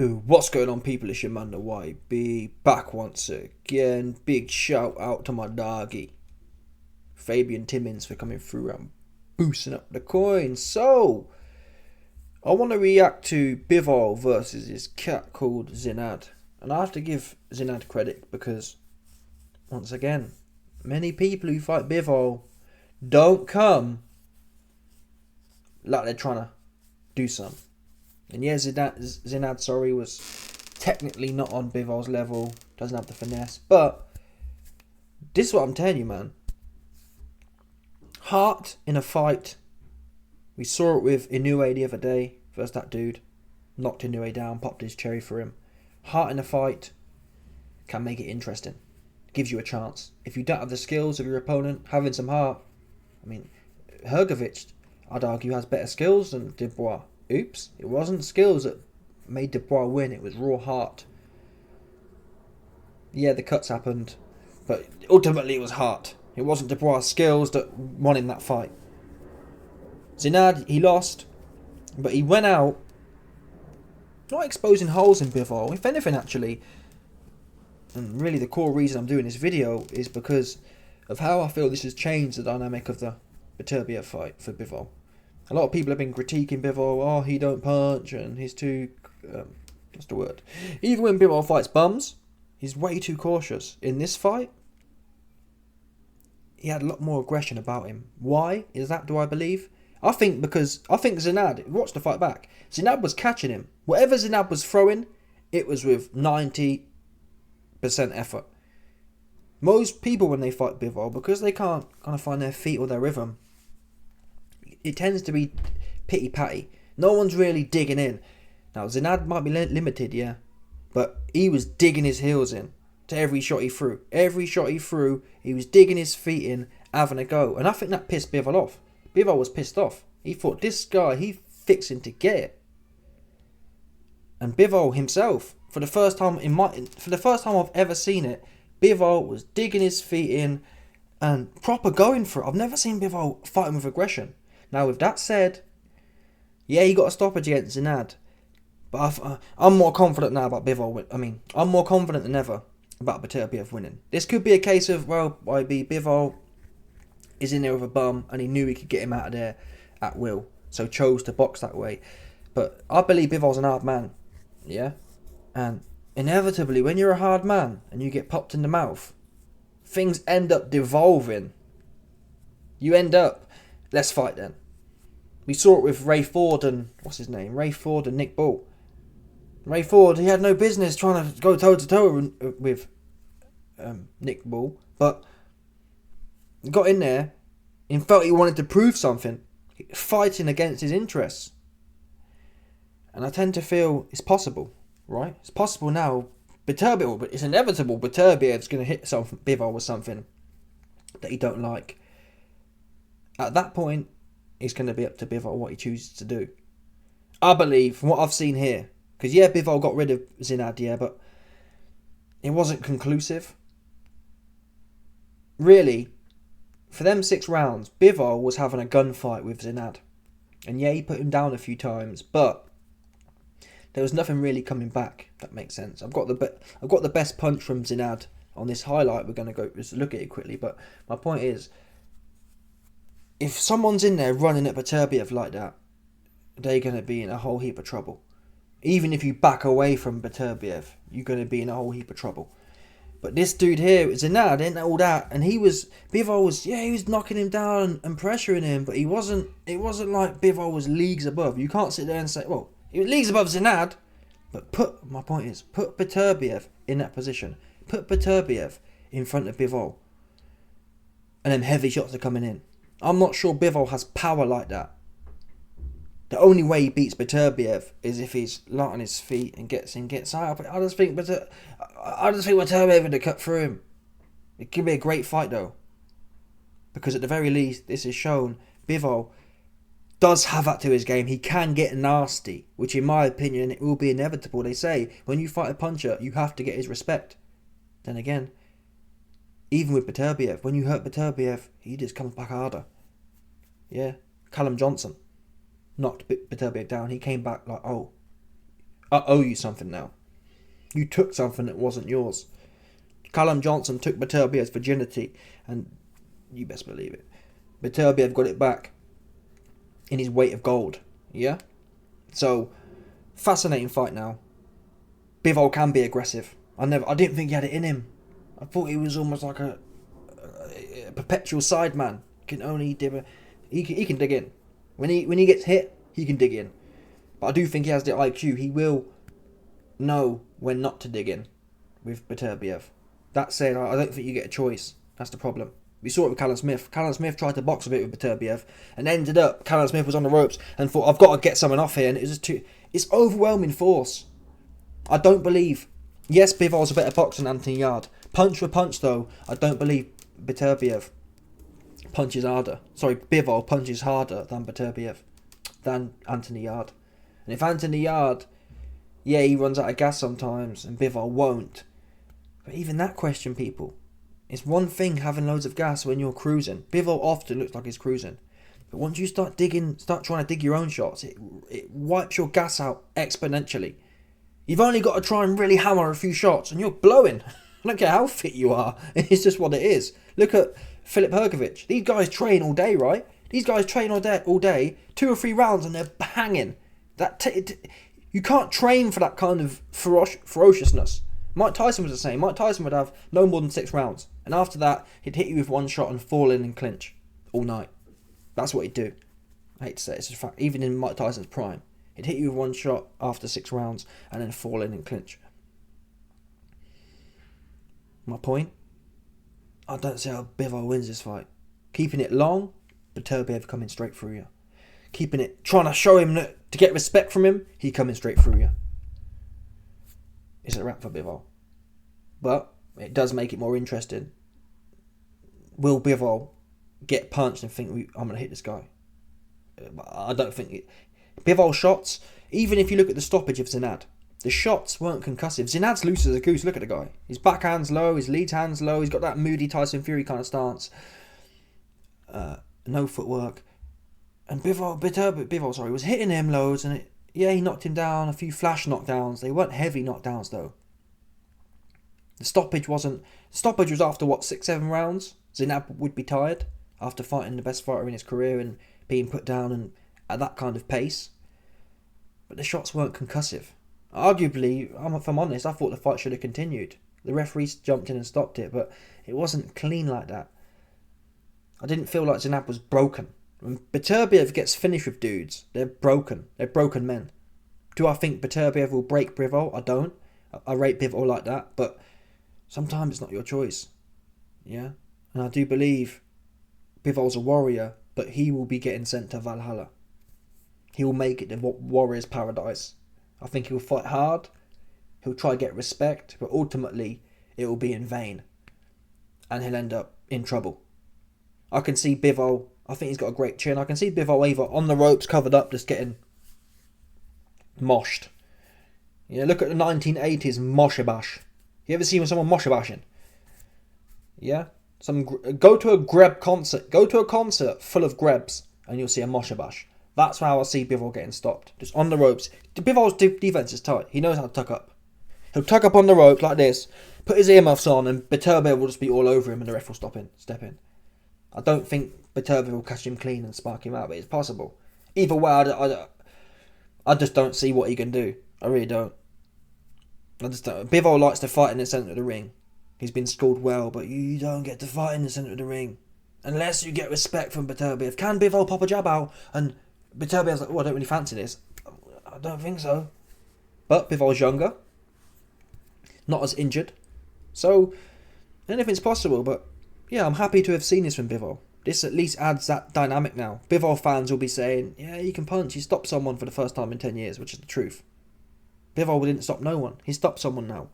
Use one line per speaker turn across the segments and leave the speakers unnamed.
Ooh, what's going on, people? It's your man, the YB, back once again. Big shout out to my doggy, Fabian Timmins, for coming through and boosting up the coin. So, I want to react to Bivol versus his cat called Zinad. And I have to give Zinad credit because, once again, many people who fight Bivol don't come like they're trying to do something. And yeah, Zinad, was technically not on Bivol's level, doesn't have the finesse, but this is what I'm telling you, man. Heart in a fight. We saw it with Inoue the other day versus that dude. Knocked Inoue down, popped his cherry for him. Heart in a fight can make it interesting. Gives you a chance. If you don't have the skills of your opponent, having some heart. I mean, Hergovich, I'd argue, has better skills than Dubois. Oops, it wasn't skills that made Dubois win, it was raw heart. Yeah, the cuts happened, but ultimately it was heart. It wasn't Dubois' skills that won in that fight. Zinad, he lost, but he went out not exposing holes in Bivol. If anything, actually, and really the core reason I'm doing this video is because of how I feel this has changed the dynamic of the Beterbiev fight for Bivol. A lot of people have been critiquing Bivol. Oh, he don't punch and he's too... what's the word? Even when Bivol fights bums, he's way too cautious. In this fight, he had a lot more aggression about him. Why is that, do I believe? I think Zinad, watch the fight back, Zinad was catching him. Whatever Zinad was throwing, it was with 90% effort. Most people, when they fight Bivol, because they can't kind of find their feet or their rhythm, it tends to be pity-patty. No one's really digging in. Now, Zinad might be limited, yeah, but he was digging his heels in to every shot he threw. Every shot he threw, he was digging his feet in, having a go. And I think that pissed Bivol off. Bivol was pissed off. He thought, this guy, he's fixing to get it. And Bivol himself, for the first time I've ever seen it, Bivol was digging his feet in and proper going for it. I've never seen Bivol fighting with aggression. Now, with that said, yeah, he got a stoppage against Zinad, but I'm more confident now about Bivol. I'm more confident than ever about Beterbiev winning. This could be a case of, well, Bivol is in there with a bum, and he knew he could get him out of there at will, so chose to box that way. But I believe Bivol's an hard man, yeah? And inevitably, when you're a hard man, and you get popped in the mouth, things end up devolving. You end up, let's fight then. We saw it with Ray Ford and, what's his name? Ray Ford and Nick Bull. Ray Ford, he had no business trying to go toe-to-toe with Nick Bull, but he got in there and felt he wanted to prove something, fighting against his interests. And I tend to feel it's possible, right? It's possible now. Beterbiev, but it's inevitable. Beterbiev's going to hit Bivol with something that he don't like. At that point, it's going to be up to Bivol what he chooses to do. I believe, from what I've seen here, because yeah, Bivol got rid of Zinad, yeah, but it wasn't conclusive. Really, for them 6 rounds, Bivol was having a gunfight with Zinad. And yeah, he put him down a few times, but there was nothing really coming back, if that makes sense. I've got the best punch from Zinad on this highlight. We're going to go just look at it quickly, but my point is, if someone's in there running at Beterbiev like that, they're going to be in a whole heap of trouble. Even if you back away from Beterbiev, you're going to be in a whole heap of trouble. But this dude here, Zinad, ain't all that, and Bivol was knocking him down and pressuring him, but it wasn't like Bivol was leagues above. You can't sit there and say, well, he was leagues above Zinad, but my point is, put Beterbiev in that position. Put Beterbiev in front of Bivol, and then heavy shots are coming in. I'm not sure Bivol has power like that. The only way he beats Beterbiev is if he's light on his feet and gets out. But I just think Beterbiev would have cut through him. It could be a great fight though, because at the very least, this has shown Bivol does have that to his game. He can get nasty, which in my opinion, it will be inevitable. They say when you fight a puncher, you have to get his respect. Then again, even with Beterbiev, when you hurt Beterbiev, he just comes back harder. Yeah, Callum Johnson knocked Beterbiev down. He came back like, oh, I owe you something now. You took something that wasn't yours. Callum Johnson took Beterbiev's virginity, and you best believe it, Beterbiev got it back in his weight of gold. Yeah? So, fascinating fight now. Bivol can be aggressive. I didn't think he had it in him. I thought he was almost like a perpetual sideman. He can dig in. When he gets hit, he can dig in. But I do think he has the IQ. He will know when not to dig in with Beterbiev. That said, I don't think you get a choice. That's the problem. We saw it with Callum Smith. Callum Smith tried to box a bit with Beterbiev and ended up, Callum Smith was on the ropes and thought, I've got to get someone off here. And it's overwhelming force. I don't believe. Yes, Bivol's a better boxer than Anthony Yarde. Punch for punch, though, I don't believe Beterbiev punches harder. Sorry, Bivol punches harder than Beterbiev, than Anthony Yarde. And if Anthony Yarde, yeah, he runs out of gas sometimes, and Bivol won't. But even that question, people, it's one thing having loads of gas when you're cruising. Bivol often looks like he's cruising. But once you start trying to dig your own shots, it wipes your gas out exponentially. You've only got to try and really hammer a few shots, and you're blowing. I don't care how fit you are. It's just what it is. Look at Filip Hrgovic. These guys train all day, right? These guys train all day, 2 or 3 rounds, and they're banging. You can't train for that kind of ferociousness. Mike Tyson was the same. Mike Tyson would have no more than 6 rounds. And after that, he'd hit you with one shot and fall in and clinch all night. That's what he'd do. I hate to say it, it's a fact. Even in Mike Tyson's prime. He'd hit you with one shot after 6 rounds and then fall in and clinch. My point? I don't see how Bivol wins this fight. Keeping it long, Beterbiev coming straight through you. Keeping it, trying to show him to get respect from him, he coming straight through you. It's a wrap for Bivol. But it does make it more interesting. Will Bivol get punched and think, I'm going to hit this guy? I don't think it. Bivol's shots, even if you look at the stoppage of Zinad, the shots weren't concussive. Zinad's loose as a goose. Look at the guy. His backhand's low, his lead hand's low. He's got that moody Tyson Fury kind of stance. No footwork. And Bivol was hitting him loads, and he knocked him down. A few flash knockdowns. They weren't heavy knockdowns though. The stoppage was after 6-7 rounds. Zinad would be tired after fighting the best fighter in his career and being put down and at that kind of pace. But the shots weren't concussive. Arguably, if I'm honest, I thought the fight should have continued. The referees jumped in and stopped it, but it wasn't clean like that. I didn't feel like Zinad was broken. When Beterbiev gets finished with dudes, they're broken. They're broken men. Do I think Beterbiev will break Bivol? I don't. I rate Bivol like that, but sometimes it's not your choice. Yeah? And I do believe Bivol's a warrior, but he will be getting sent to Valhalla. He will make it the warrior's paradise. I think he'll fight hard. He'll try to get respect, but ultimately it will be in vain. And he'll end up in trouble. I can see Bivol, I think he's got a great chin. I can see Bivol either on the ropes, covered up, just getting moshed. Look at the 1980s moshabash. You ever seen someone moshabashing? Yeah? Go to a Greb concert. Go to a concert full of Grebs and you'll see a moshabash. That's how I see Bivol getting stopped. Just on the ropes. Bivol's defense is tight. He knows how to tuck up. He'll tuck up on the ropes like this, put his earmuffs on, and Beterbiev will just be all over him and the ref will step in. I don't think Beterbiev will catch him clean and spark him out, but it's possible. Either way, I just don't see what he can do. I really don't. I just don't. Bivol likes to fight in the centre of the ring. He's been schooled well, but you don't get to fight in the centre of the ring unless you get respect from Beterbiev. Can Bivol pop a jab out? And Beterbiev's like, I don't really fancy this. I don't think so. But Bivol's younger, not as injured, so anything's possible. But yeah, I'm happy to have seen this from Bivol. This at least adds that dynamic now. Bivol fans will be saying, yeah, he can punch. He stopped someone for the first time in 10 years, which is the truth. Bivol didn't stop no one. He stopped someone now.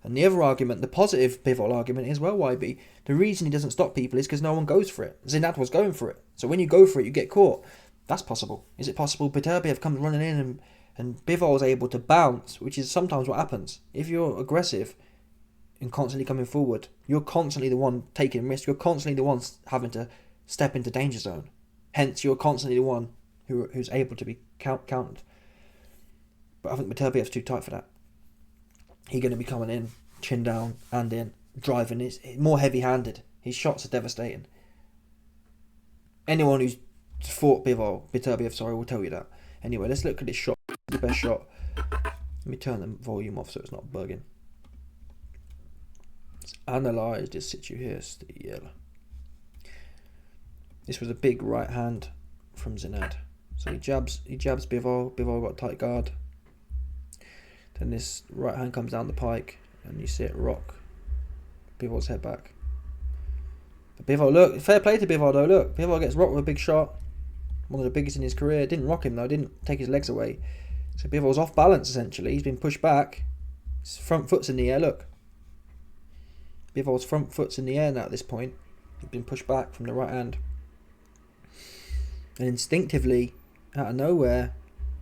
And the other argument, the positive Bivol argument is, well, YB, the reason he doesn't stop people is because no one goes for it. Zinad was going for it. So when you go for it, you get caught. That's possible. Is it possible Beterbiev comes running in and Bivol is able to bounce, which is sometimes what happens. If you're aggressive and constantly coming forward, you're constantly the one taking risks. You're constantly the one having to step into danger zone. Hence, you're constantly the one who's able to be countered. But I think Beterbiev's too tight for that. He's going to be coming in, chin down, and in, driving. He's more heavy-handed. His shots are devastating. Anyone who's fought Beterbiev, will tell you that. Anyway, let's look at this shot. The best shot. Let me turn the volume off so it's not bugging. Let's analyse this situ here. This was a big right hand from Zinad. So he jabs Bivol. Bivol got a tight guard. Then this right hand comes down the pike, and you see it rock Bivol's head back. But Bivol, look, fair play to Bivol though. Look, Bivol gets rocked with a big shot, one of the biggest in his career. Didn't rock him though. Didn't take his legs away. So Bivol's off balance essentially. He's been pushed back. His front foot's in the air. Look, Bivol's front foot's in the air now at this point. He's been pushed back from the right hand, and instinctively, out of nowhere,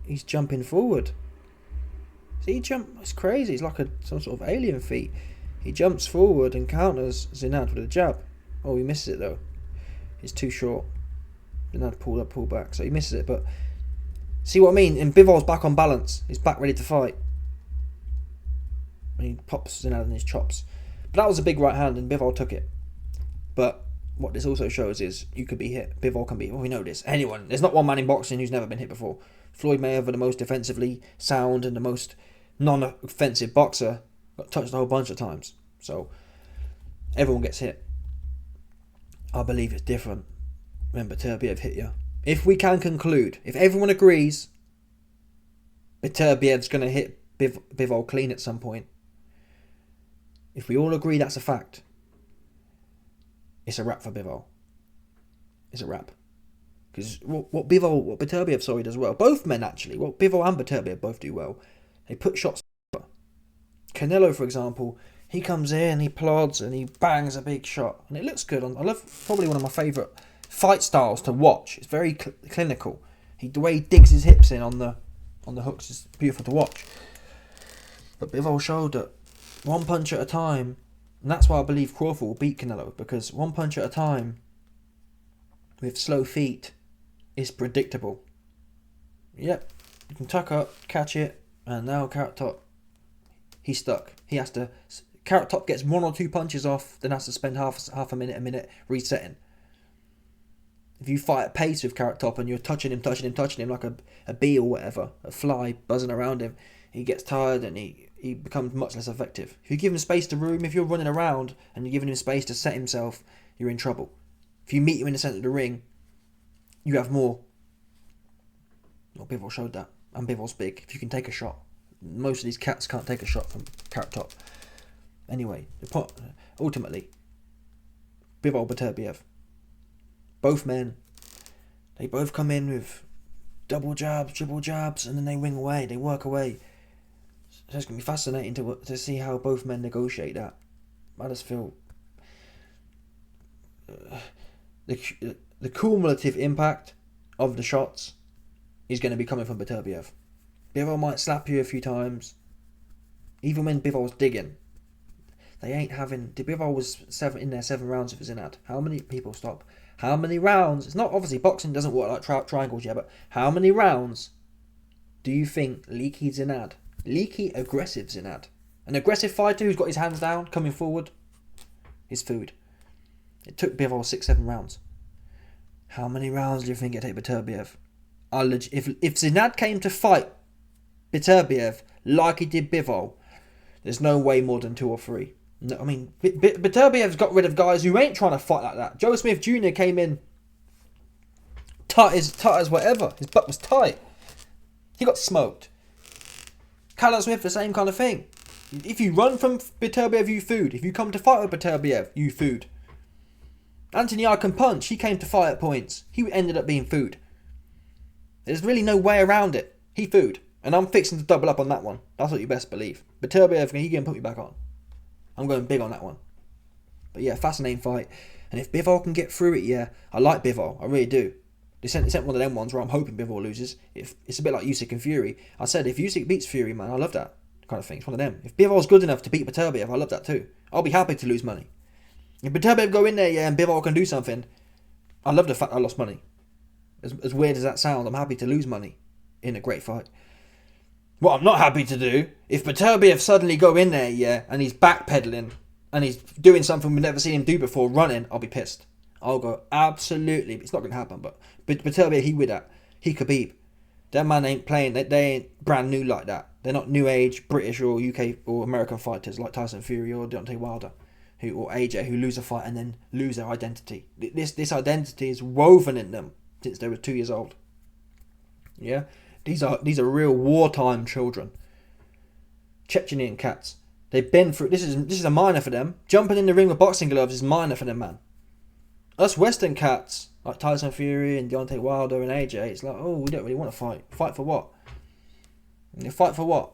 he's jumping forward. See, it's crazy. It's like some sort of alien feat. He jumps forward and counters Zinad with a jab. Oh, he misses it though. It's too short. Zinad pulled back, so he misses it. But see what I mean? And Bivol's back on balance. He's back ready to fight. And he pops Zinad in his chops. But that was a big right hand, and Bivol took it. But what this also shows is you could be hit. Bivol can be. Well, we know this. Anyone. There's not one man in boxing who's never been hit before. Floyd Mayweather, the most defensively sound and the most non-offensive boxer, got touched a whole bunch of times. So everyone gets hit. I believe it's different when Beterbiev hit you. If we can conclude, if everyone agrees, Beterbiev's going to hit Bivol clean at some point. If we all agree that's a fact, it's a wrap for Bivol. It's a wrap. Because what Beterbiev does well, both men actually, what Bivol and Beterbiev both do well, they put shots. Canelo, for example, he comes in, he plods, and he bangs a big shot, and it looks good. I love, probably one of my favourite fight styles to watch. It's very clinical. The way he digs his hips in on the hooks is beautiful to watch. But Bivol showed that one punch at a time, and that's why I believe Crawford will beat Canelo, because one punch at a time with slow feet is predictable. Yep, you can tuck up, catch it, and now Carrot Top, he's stuck. He has to. Carrot Top gets one or two punches off, then has to spend half a minute resetting. If you fight at pace with Carrot Top and you're touching him like a bee or whatever, a fly buzzing around him, he gets tired and he becomes much less effective. If you give him space to room, if you're running around and you're giving him space to set himself, you're in trouble. If you meet him in the centre of the ring, you have more. Well, Bivol showed that. And Bivol's big. If you can take a shot. Most of these cats can't take a shot from Carrot Top. Anyway, ultimately, Bivol Beterbiev. Both men, they both come in with double jabs, triple jabs, and then they wing away. They work away. So it's going to be fascinating to see how both men negotiate that. I just feel the cumulative impact of the shots is going to be coming from Beterbiev. Bivol might slap you a few times. Even when Bivol's digging, they ain't having. Bivol was 7 rounds with Zinad. How many people stop? How many rounds? It's not obviously boxing doesn't work like triangles yet, but how many rounds do you think leaky Zinad, leaky aggressive Zinad, an aggressive fighter who's got his hands down, coming forward, is food? It took Bivol 6-7 rounds. How many rounds do you think it take Beterbiev? If Zinad came to fight Beterbiev like he did Bivol, there's no way more than 2 or 3. No, I mean, Beterbiev's got rid of guys who ain't trying to fight like that. Joe Smith Jr. came in tight as whatever. His butt was tight. He got smoked. Callum Smith, the same kind of thing. If you run from Beterbiev, you food. If you come to fight with Beterbiev, you food. Anthony I can punch. He came to fight at points. He ended up being food. There's really no way around it. He food. And I'm fixing to double up on that one. That's what you best believe. Beterbiev, he can put me back on. I'm going big on that one. But yeah, fascinating fight. And if Bivol can get through it, yeah, I like Bivol. I really do. They sent one of them ones where I'm hoping Bivol loses. It's a bit like Usyk and Fury. I said, if Usyk beats Fury, man, I love that kind of thing. It's one of them. If Bivol's good enough to beat Beterbiev, I love that too. I'll be happy to lose money. If Beterbiev go in there, yeah, and Bivol can do something, I love the fact I lost money. As weird as that sounds, I'm happy to lose money in a great fight. What I'm not happy to do, if Beterbiev suddenly go in there, yeah, and he's backpedaling, and he's doing something we've never seen him do before, running, I'll be pissed. I'll go, absolutely. It's not going to happen, but Beterbiev, he with that. He Khabib. That man ain't playing. They ain't brand new like that. They're not new age British or UK or American fighters like Tyson Fury or Deontay Wilder, or AJ, who lose a fight and then lose their identity. This identity is woven in them since they were 2 years old. Yeah, these are real wartime children. Chechenian cats. They've been through. This is a minor for them. Jumping in the ring with boxing gloves is minor for them, man. Us Western cats like Tyson Fury and Deontay Wilder and AJ, it's like, oh, we don't really want to fight. Fight for what? Fight for what?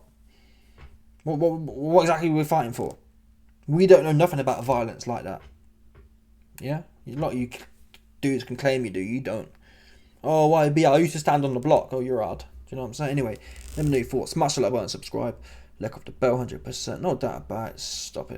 What exactly are we fighting for? We don't know nothing about violence like that. Yeah? A lot of you dudes can claim you do, you don't. Oh, why be? I used to stand on the block. Oh, you're hard. Do you know what I'm saying? Anyway, let me know your thoughts. Smash the like button, subscribe, click off the bell, 100%. No doubt about it. Stop it.